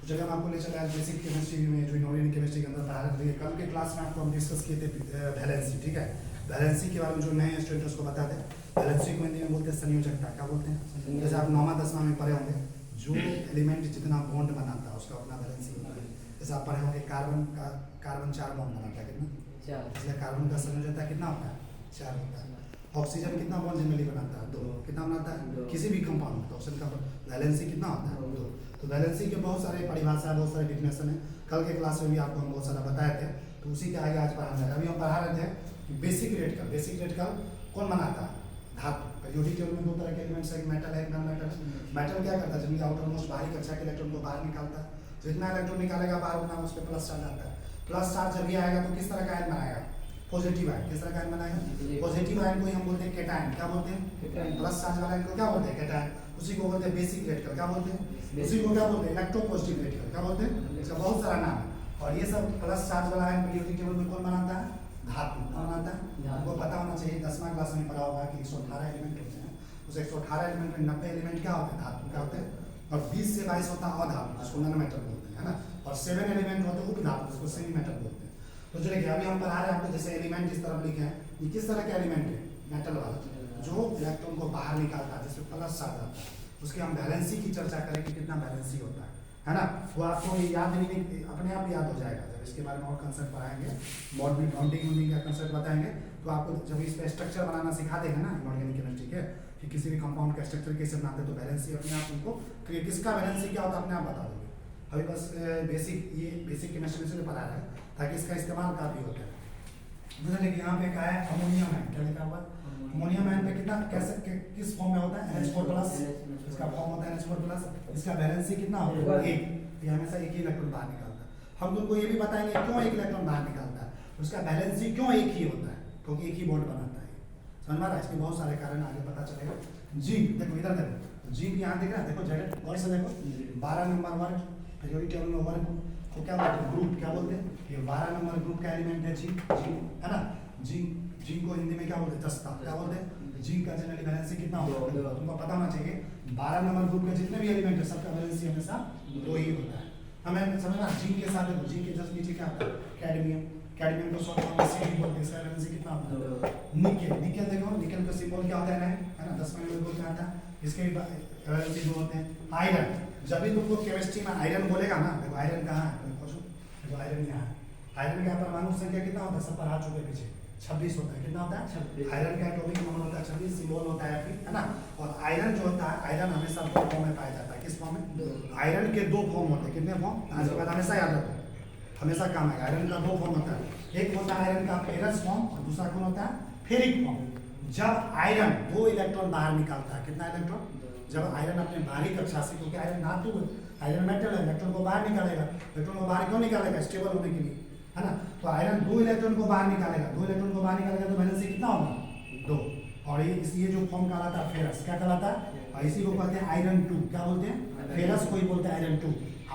जगह हम आपको ले चला बेसिक केमिस्ट्री में जो इनऑर्गेनिक केमिस्ट्री के अंदर पढ़ा रहे थे। कल के क्लास में आपको हम डिस्कस किए थे वैलेंसी, ठीक है। वैलेंसी के बारे में जो नए स्टूडेंट्स को बताते हैं, वैलेंसी को हिंदी में बोलते हैं संयोजकता। क्या बोलते हैं? जैसे आप 9वां 10वां में पढ़े होंगे, जो एलिमेंट जितना बॉन्ड बनाता है उसका अपना वैलेंसी होता है। जैसे आप पढ़े होंगे कार्बन 4 बॉन्ड बनाता है, कितना? इसलिए कार्बन का संयोजकता कितना होता है? 4 होता है। ऑक्सीजन कितना बॉन्ड जनरली बनाता है? 2। कितना बनाता है? किसी भी कंपाउंड में ऑक्सीजन का वैलेंसी कितना होता है? 2। तो वैलेंसी के बहुत सारे परिभाषा, बहुत सारे डिफिनेशन है। कल के क्लास में भी आपको हम बहुत सारा बताए थे, तो उसी के आगे आज पढ़ाना है। अभी हम पढ़ा रहे थे बेसिक रेडिकल। बेसिक रेडिकल कौन बनाता है? धातु। पीरियोडिक टेबल में 2 तरह के एलिमेंट्स है, मेटल है, नॉन मेटल। मेटल क्या करता है? जनरली आउटर मोस्ट बाहरी कक्षा के इलेक्ट्रॉन को बाहर निकालता है। जितना इलेक्ट्रॉन निकालेगा बाहर, उतना उस पर प्लस चार्ज आता है। प्लस चार्ज जब ये आएगा तो किस तरह का आयन बनाएगा? Positive ion. किस तरह का आयन बनाएगा? पॉजिटिव आयन को ही हम बोलते हैं कैटायन। क्या बोलते हैं? प्लस चार्ज वाला आयन को क्या बोलते हैं? कैटायन। उसी को बोलते हैं बेसिक रेडिकल। क्या बोलते हैं? उसी को क्या बोलते हैं? Electropositive radical. क्या बोलते हैं? इसका बहुत सारा नाम है। और ये सब प्लस चार्ज वाला आयन पीरियोडिक टेबल में कौन बनाता है? धातु। कौन बनाता है? आपको पता होना चाहिए, 10वां क्लास में पढ़ा होगा कि 118 एलिमेंट होते हैं। उस 118 एलिमेंट में 90 एलिमेंट क्या होते हैं? धातु। क्या होते हैं? और 20 से 22 होता है अधातु, जिसको नॉन मेटल बोलते हैं, है ना। और 7 एलिमेंट होते हैं उपधातु, जिसको सेमी मेटल बोलते हैं। तो चलिए अभी हम पढ़ा रहे हैं आपको, जैसे एलिमेंट इस तरफ लिखे हैं, ये किस तरह का एलिमेंट है? मेटल वाला, जो इलेक्ट्रॉन को बाहर निकालता है, जिसमें प्लस चार्ज आता है। उसकी हम वैलेंसी की चर्चा करें कि कितना वैलेंसी होता है ना। वो आपको याद नहीं, अपने आप याद हो जाएगा जब इसके बारे में और कंसेप्ट पढ़ाएंगे, मॉडलिंग काउंटिंग का कंसेप्ट बताएंगे। तो आपको जब इस पर स्ट्रक्चर बनाना सिखा देंगे ना इनऑर्गेनिक केमिस्ट्री के, कि किसी भी कंपाउंड का स्ट्रक्चर कैसे बनाते हैं, तो वैलेंसी अपने आप उनको किसका वैलेंसी क्या होता है अपने आप बता दोगे। अभी बस बेसिक केमिस्ट्री में से पढ़ा रहे हैं ताकि इसका इस्तेमाल काफी होता है। जैसे कि यहाँ पे क्या है? अमोनियम है। क्या लिखा हुआ? अमोनियम आयन पे कितना कैसे किस फॉर्म में होता है? NH4+। इसका फॉर्म होता है NH4+। इसका वैलेंसी कितना होगा? 1। ये हमेशा एक ही इलेक्ट्रॉन बाहर निकालता है। हम तुमको ये भी बताएंगे क्यों एक इलेक्ट्रॉन बाहर निकालता है, उसका वैलेंसी क्यों एक ही होता है, क्योंकि एक ही बॉन्ड बनाता है। समझ में आ रहा है? इसके बहुत सारे कारण आगे पता चलेगा। जिंक, देखो इधर देखो, जिंक यहाँ दिख रहा है, देखो जेड और से देखो 12 नंबर वर्ग पीरियोडिक टेबल में वर्ग को क्या बोलते हैं? ग्रुप। क्या बोलते हैं? ये 12 नंबर ग्रुप का एलिमेंट है जिंक, है ना। जिंक को हिंदी में क्या बोलते हैं? जस्ता। क्या बोलते हैं? जिंक का जनरली वैलेंसी कितना होता है? तुमको पता होना चाहिए, 12 नंबर ग्रुप के जितने भी एलिमेंट है सबका वैलेंसी हमेशा 2 ही होता है। हमें समझना, जिंक के साथ देखो, जिंक के जस्ट नीचे क्या आता है? कैडमियम। कैडमियम को शॉर्ट फॉर्म में Ca बोलते हैं। इसका वैलेंसी कितना होता है? निकेल। निकेल देखो, निकेल का सिंबल क्या होता है? है ना, 10वें में बोलते आता है। इसके भी वैलेंसी 2 होते हैं। आयरन, जब भी तुमको केमिस्ट्री में आयरन बोलेगा ना, देखो आयरन कहाँ है? देखो आयरन यहाँ है। आयरन का परमाणु संख्या कितना होता है? सब पर हाथ चुके पीछे 26 होता है। कितना होता है? 26। आयरन का एटॉमिक नंबर होता है 26, सिंबल होता है Fe, है ना। और आयरन जो होता है, आयरन हमेशा 2 फॉर्म में पाया जाता है। किस फॉर्म में? आयरन के 2 फॉर्म होते हैं। कितने फॉर्म? आज के बाद हमेशा याद रखो, हमेशा काम आएगा। आयरन का 2 फॉर्म होता है, एक होता है आयरन का फेरस फॉर्म और दूसरा कौन होता है? Ferric form. जब आयरन 2 इलेक्ट्रॉन बाहर निकालता है, कितना इलेक्ट्रॉन? जब आयरन अपने बाहरी कक्षा से, क्योंकि आयरन धातु है, आयरन मेटल है, इलेक्ट्रॉन को बाहर निकालेगा। इलेक्ट्रॉन को बाहर क्यों निकालेगा? स्टेबल होने के लिए, है ना। तो आयरन 2 इलेक्ट्रॉन को बाहर निकालेगा, 2 इलेक्ट्रॉन को बाहर निकालेगा, तो वैलेंसी कितना होगा? 2। और ये जो फॉर्म कहलाता है फेरस, क्या कहलाता है? और इसी को कहते हैं आयरन 2। क्या बोलते हैं? फेरस को ही बोलते हैं आयरन 2।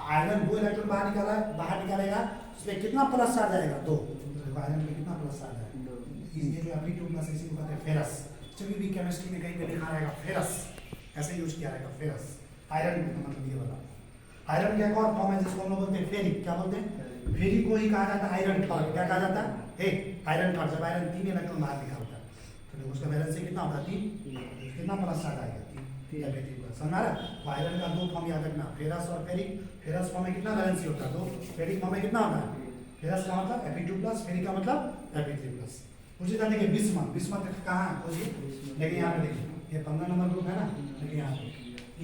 आयरन 2 इलेक्ट्रॉन बाहर निकालेगा, उसमें कितना प्लस चार्ज आएगा? 2। आयरन में कितना प्लस चार्ज आएगा? ये जो Fe2+ इसी को कहते हैं फेरस। जब भी केमिस्ट्री में कहीं पे लिखा रहेगा फेरस, ऐसे यूज किया रहेगा फेरस। आयरन मतलब ये वाला। आयरन का एक और फॉर्म है जिसको हम लोग बोलते हैं फेरिक। क्या बोलते हैं? फेरिक को ही कहा जाता है आयरन थर्ड। क्या कहा जाता है? Iron third. जब आयरन 3 इलेक्ट्रॉन बाहर निकालता है तो उसका वैलेंसी कितना होता है? 3। कितना प्लस चार्ज आएगा? 3। समझ आ रहा है? तो आयरन का 2 फॉर्म याद रखना, फेरस और फेरिक। फेरस फॉर्म में कितना वैलेंसी होता है? 2। फेरिक फॉर्म में कितना होता है? फेरस का मतलब Fe2+, फेरिक का मतलब Fe3+। उसी तरह देखिए बिस्मथ। बिस्मथ कहाँ है? देखिए यहाँ पे, देखिए ये 15 नंबर ग्रुप है ना, देखिए यहाँ पे।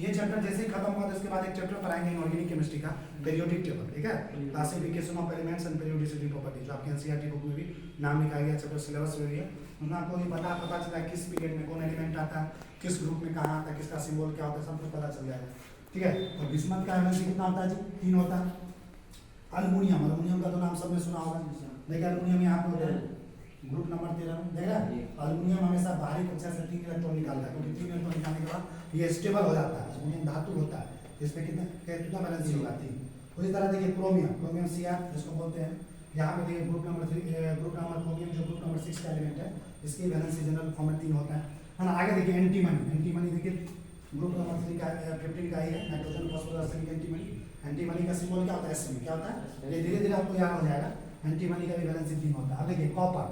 ये चैप्टर जैसे ही खत्म हुआ तो इसके बाद एक चैप्टर पढ़ाएंगे इनऑर्गेनिक केमिस्ट्री का, पीरियोडिक टेबल, ठीक है। Classification of elements and periodicity property, जो आपके एनसीईआरटी बुक में भी नाम लिखा गया, चैप्टर सिलेबस में भी है। उसमें आपको ये पता चला किस पीरियड में कौन एलिमेंट आता है, किस ग्रुप में कहाँ आता है, किसका सिंबल क्या होता है, सब कुछ पता चल जाएगा, ठीक है। और बिस्मथ का वैलेंसी कितना होता है जी? 3 होता है। अल्युमिनियम, अल्युमिनियम का तो नाम सबने सुना होगा। देखिए अल्युमिनियम यहाँ पे ग्रुप नंबर 13 में देख रहा है। अल्युमिनियम हमेशा बाहरी कक्षा से 3 इलेक्ट्रॉन निकालता है, क्योंकि 3 इलेक्ट्रॉन निकालने के बाद ये स्टेबल हो जाता है। अल्युमिनियम धातु होता है, इसमें कितना वैलेंसी होगा? 3। उसी तरह देखिए क्रोमियम, क्रोमियम Cr जिसको बोलते हैं, यहाँ पे देखिए ग्रुप नंबर क्रोमियम जो ग्रुप नंबर 6 का एलिमेंट है, इसकी वैलेंसी जनरल फॉर्म में 3 होता है ना। आगे देखिए एंटीमनी। एंटीमनी देखिए ग्रुप नंबर 3 का 15 का ही है, nitrogen phosphorus arsenic antimony. Antimony का सिंबल क्या होता है? Sm। क्या होता है? ये धीरे धीरे आपको याद हो जाएगा। एंटीमनी का भी वैलेंसी 3 होता है। अब देखिए कॉपर,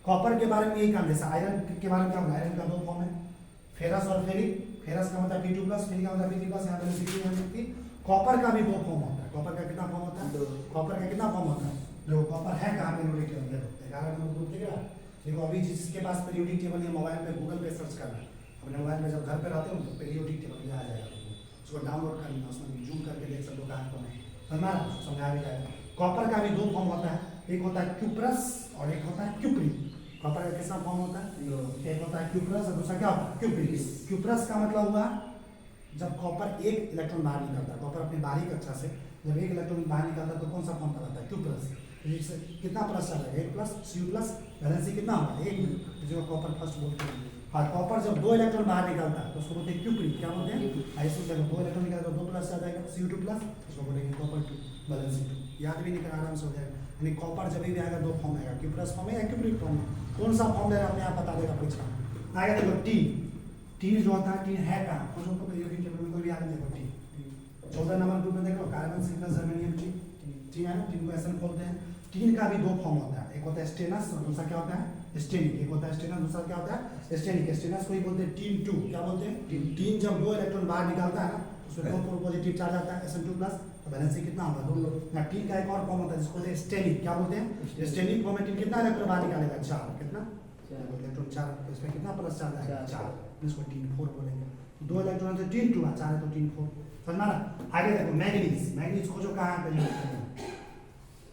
कॉपर के बारे में यही काम, जैसे आयरन के बारे में क्या होगा? आयरन का 2 फॉर्म है, फेरस और फेरिक। फेरस का मतलब P2+, फेरिक का मतलब Pg+। यहाँ वैलेंसी 3 हो सकती। कॉपर का भी 2 फॉर्म होता है। कॉपर का कितना फॉर्म होता है? कॉपर का कितना फॉर्म होता है? देखो कॉपर है कहाँ पे? यूनिट टेबल देखो 11 नंबर ग्रुप दिख रहा है। देखो अभी जिसके पास पीरियोडिक टेबल है मोबाइल पे गूगल पे सर्च करना, अपने मोबाइल में जब घर पे रहते हो तो पीरियोडिक टेबल में आ जाएगा, उसको डाउनलोड करना, उसमें जूम करके देख सकते हो कहाँ कौन है, समझा? समझा भी जाएगा। कॉपर का भी 2 फॉर्म होता है, एक होता है क्यूप्रस और एक होता है क्यूप्री। कॉपर का कितना फॉर्म होता है? एक होता है क्यूप्रस और दूसरा क्या होता है? क्यूप्री। क्यूप्रस का मतलब हुआ जब कॉपर एक इलेक्ट्रॉन बाहर निकलता है, कॉपर अपनी बाहरी कक्षा से जब एक इलेक्ट्रॉन बाहर निकलता है तो कौन सा फॉर्म कहलाता है? क्यूप्रस। कितना प्लस चल रहा है? 1+, Cu+, वैलेंसी कितना होगा? 1, जिसको कॉपर फर्स्ट बोलते हैं। और कॉपर जब 2 इलेक्ट्रॉन बाहर निकलता है तो उसको बोलते हैं क्यूप्री। क्या बोलते हैं? ऐसे जब 2 इलेक्ट्रॉन निकलता है तो 2+ आ जाएगा, Cu2+, उसको बोलेंगे कॉपर 2, वैलेंसी 2। याद भी नहीं कर, आराम से हो जाएगा। यानी कॉपर जब भी आएगा 2 फॉर्म आएगा, क्यूप्रस फॉर्म है या क्यूप्री फॉर्म है। कौन सा फॉर्म है अपने आप बता देगा परीक्षा में। आगे देखो टीन। टीन जो होता है, टीन है कहाँ? कुछ को पीरियोडिक टेबल में कोई भी याद नहीं। देखो टीन 14 नंबर ग्रुप में देखो, कार्बन, सिग्नस, जर्मेनियम, टीन है ना, टीन को ऐसा बोलते हैं। टीन का भी 2 फॉर्म होता है, एक होता है स्टेनस और दूसरा क्या होता है? स्टेनिक। एक होता है स्टेनस, दूसरा क्या होता है? स्टेनिक। स्टेनस को ही बोलते हैं टीन 2। क्या बोलते हैं? टीन जब 2 इलेक्ट्रॉन बाहर निकालता है ना, उसमें 2 पॉजिटिव चार्ज आता है, Sn2+, तो वैलेंसी कितना होगा? 2। ना टीन का एक और फॉर्म होता है जिसको बोलते हैं स्टेनिक। क्या बोलते हैं? स्टेनिक फॉर्म में टीन कितना इलेक्ट्रॉन बाहर निकालेगा? 4। कितना इलेक्ट्रॉन? 4। इसमें कितना प्लस चार्ज आएगा? 4। इसको टीन 4 बोलेंगे। 2 इलेक्ट्रॉन से टीन 2 4 है तो टीन 4। समझना ना? आगे देखो मैग्नीज। मैग्नीज खोजो कहाँ पे?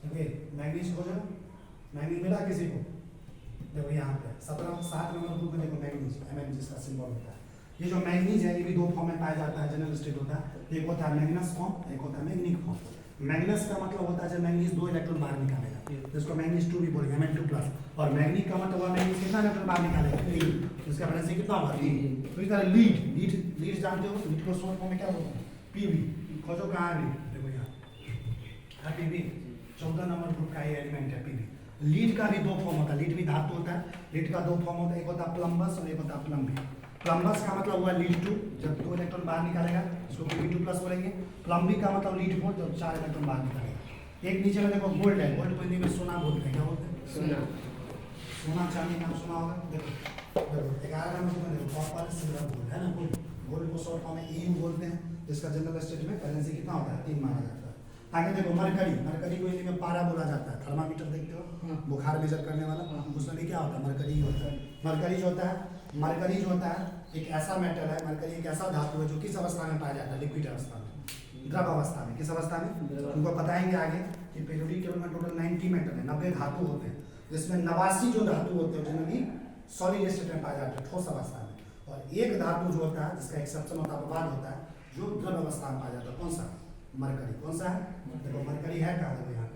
देखिए मैग्नीज खोजो, मैग्नीज मिला किसी को? देखो यहाँ पे 7 नंबर ग्रुप में देखो मैग्नीज, Mn जिसका सिंबल होता है। ये जो मैग्नीज है ये भी 2 फॉर्म में पाया जाता है, जनरल स्टेट होता है। एक होता है मैग्नस फॉर्म, एक होता है मैग्निक फॉर्म। मैग्नस का मतलब होता है जब मैग्नीज 2 इलेक्ट्रॉन बाहर निकालेगा, जिसको मैग्नीज 2 भी बोलेंगे, Mn2+। और मैग्निक का मतलब हुआ मैग्नीज कितना इलेक्ट्रॉन बाहर निकालेगा? 3। इसका वैलेंसी कितना होगा? 3। तो इस तरह लीड जानते हो, लीड को शॉर्ट फॉर्म में क्या बोलते हैं? पीवी। खोजो कहाँ है? देखो यहाँ पीवी 14 नंबर ग्रुप का एलिमेंट है पीवी। लीड का भी 2 फॉर्म होता है, लीड भी धातु होता है। लीड का 2 फॉर्म होता है, एक होता है प्लम्बस और एक होता है प्लम्बिक। प्लम्बस का मतलब हुआ लीड 2, जब 2 इलेक्ट्रॉन बाहर निकालेगा उसको Pb2+ बोलेंगे। प्लम्बिक का मतलब लीड 4, जब 4 इलेक्ट्रॉन बाहर निकालेगा। एक नीचे में देखो गोल्ड है, गोल्ड को हिंदी में सोना बोलते हैं। क्या बोलते हैं? सोना। सोना चांदी नाम सुना होगा। देखो 11 नंबर में देखो कॉपर, सिल्वर, गोल्ड है ना। गोल्ड को शॉर्ट फॉर्म में EU बोलते हैं, जिसका जनरल स्टेट में वैलेंसी कितना होता है? 3 माना जाता है। आगे देखो मरकरी। मरकरी को हिंदी में पारा बोला जाता है। थर्मामीटर देखते हो, बुखार मेजर करने वाला, उसमें भी क्या होता है? मरकरी होता है। मरकरी जो होता है, मरकरी जो होता है एक ऐसा मेटल है, मरकरी एक ऐसा धातु है जो किस अवस्था में पाया जाता है? लिक्विड अवस्था में, द्रव अवस्था में। किस अवस्था में? उनको बताएंगे आगे कि पीरियोडिक टेबल में टोटल 90 मेटल है, 90 धातु होते हैं, जिसमें 89 जो धातु होते हैं जनरली सॉलिड स्टेट में पाया जाता है, ठोस अवस्था में। और एक धातु जो होता है जिसका एक्सेप्शन होता है, अपवाद होता है, जो द्रव अवस्था में पाया जाता है। कौन सा? मरकरी। कौन सा है? देखो मरकरी है कहाँ? देखो यहाँ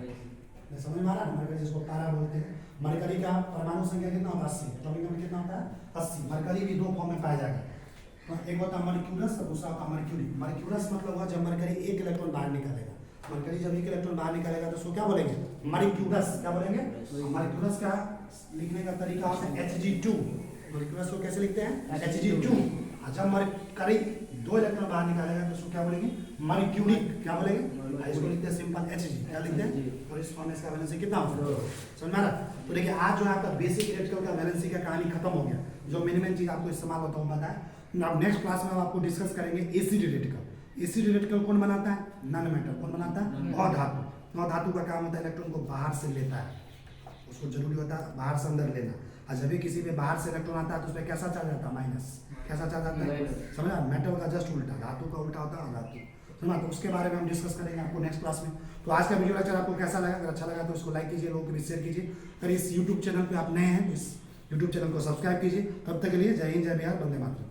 समझ में आ रहा है? मरकरी जिसको पारा बोलते हैं। मरकरी का परमाणु संख्या कितना होता है? 80। एटॉमिक नंबर कितना होता है? 80। मरकरी भी 2 फॉर्म में पाया जाएगा, एक होता है मर्क्यूरस और दूसरा होता है मर्क्यूरी। मर्क्यूरस मतलब हुआ जब मरकरी 1 इलेक्ट्रॉन बाहर निकालेगा। मरकरी जब 1 इलेक्ट्रॉन बाहर निकालेगा तो उसको क्या बोलेंगे? मर्क्यूरस। क्या बोलेंगे? मर्क्यूरस का लिखने का तरीका होता है Hg2। मर्क्यूरस को कैसे लिखते हैं? Hg2। जब मरकरी 2 इलेक्ट्रॉन बाहर निकालेगा तो उसको क्या बोलेंगे? मर्क्यूरिक। क्या बोलेंगे? इसको लिखते हैं सिंपल Hg। क्या लिखते हैं? और इस फॉर्म में इसका वैलेंसी कितना होगा? समझ में आ रहा? तो देखिए आज जो है आपका बेसिक इलेक्ट्रिकल का वैलेंसी का कहानी खत्म हो गया। जो मिनिमम चीज आपको इस्तेमाल होता है पता है। अब नेक्स्ट क्लास में हम आपको डिस्कस करेंगे एसिड इलेक्ट्रिकल। एसिड इलेक्ट्रिकल कौन बनाता है? Non metal. कौन बनाता है? अधातु। अधातु का काम होता है इलेक्ट्रॉन को बाहर से लेता है, उसको जरूरी होता है बाहर से अंदर लेना। और जब भी किसी में बाहर से इलेक्ट्रॉन आता है तो उसमें कैसा चार्ज आता है? माइनस। कैसा चार्ज आता है? समझा? मेटल का जस्ट उल्टा, धातु का उल्टा होता है अधातु। समझा? तो उसके बारे में हम डिस्कस करेंगे आपको नेक्स्ट क्लास में। तो आज का वीडियो लेक्चर आपको कैसा लगा? अगर अच्छा लगा तो इसको लाइक कीजिए, लोगों को भी शेयर कीजिए। अगर इस यूट्यूब चैनल पे आप नए हैं तो इस यूट्यूब चैनल को सब्सक्राइब कीजिए। तब तक के लिए जय हिंद, जय बिहार, वंदे मातरम।